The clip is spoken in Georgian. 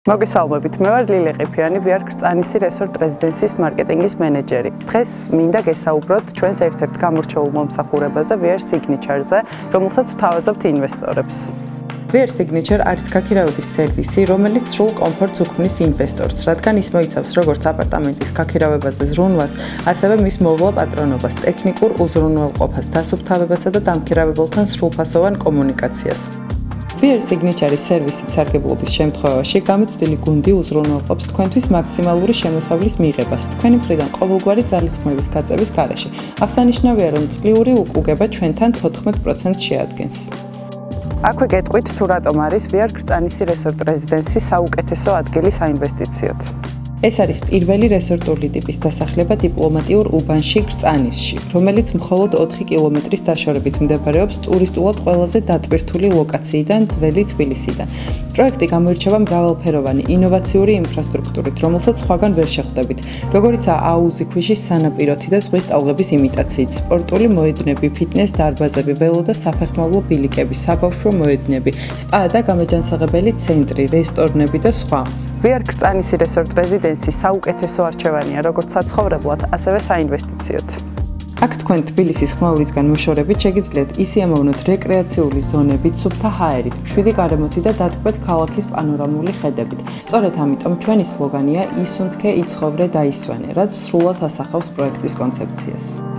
მოგესალმებით, მე ვარ ლილე ყიფიანი, ვიარ კრწანისი რესორტ რეზიდენსიის მარკეტინგის მენეჯერი. დღეს მინდა გესაუბროთ ჩვენს ერთ-ერთ გამორჩეულ მომსახურებაზე, VR Signature-ზე, რომელსაც ვთავაზობთ ინვესტორებს. VR Signature არის ქაქირავების სერვისი, რომელიც სრულ კომფორტს უქმნის ინვესტორს, რადგან ის მოიცავს როგორც აპარტამენტის ქაქირავებაზე ზრუნვას, ასევე მის მოვლა პატრონობას, ტექნიკურ უზრუნველყოფას, დასუფთავებასა და დამქირავებელთან სრულფასოვან კომუნიკაციას. VR Signature-ის სერვისით სარგებლობის შემთხვევაში გამოცდილი გუნდი უზრუნველყოფს თქვენთვის მაქსიმალური შემოსავლის მიღებას თქვენი მხრიდან ყოველგვარი ძალისხმევის გაწევის გარეშე. აღსანიშნავია, რომ წლიური უკუგება ჩვენთან 14%-ს შეადგენს. აქვე გეტყვით, თუ რატომ არის VR კრწანისი რესორტ რეზიდენსი საუკეთესო ადგილი საინვესტიციოდ. ეს არის პირველი რესორტული ტიპის დასახლება დიპლომატიურ უბანში კრწანისში, რომელიც მხოლოდ 4 კილომეტრის დაშორებით მდებარეობს ტურისტულად ყველაზე დატვირთული ლოკაციიდან, ძველი თბილისიდან. პროექტი გამოირჩევა მრავალფეროვანი ინოვაციური ინფრასტრუქტურით, რომელსაც სხვაგან ვერ შეხვდებით, როგორიცაა აუზი ქვიშის სანაპიროთი და ზღვის ტალღების იმიტაციით, სპორტული მოედნები, ფიტნეს დარბაზები, ველო და საფეხმავლო ბილიკები, საბავშვო მოედნები, სპა და გამაჯანსაღებელი ცენტრი, რესტორნები და სხვა. VR კრწანისი რესორტ რეზიდენსი საუკეთესო არჩევანია როგორც საცხოვრებლად, ასევე საინვესტიციოდ. აქ თქვენ თბილისის ხმაურისგან მოშორებით შეგიძლიათ ისიამოვნოთ რეკრეაციული ზონებით, სუფთა ჰაერით, მშვიდი გარემოთი და დატკბეთ ქალაქის პანორამული ხედებით. სწორედ ამიტომ ჩვენი სლოგანია „ისუნთქე, იცხოვრე, დაისვენე“, რაც სრულად ასახავს პროექტის კონცეფციას.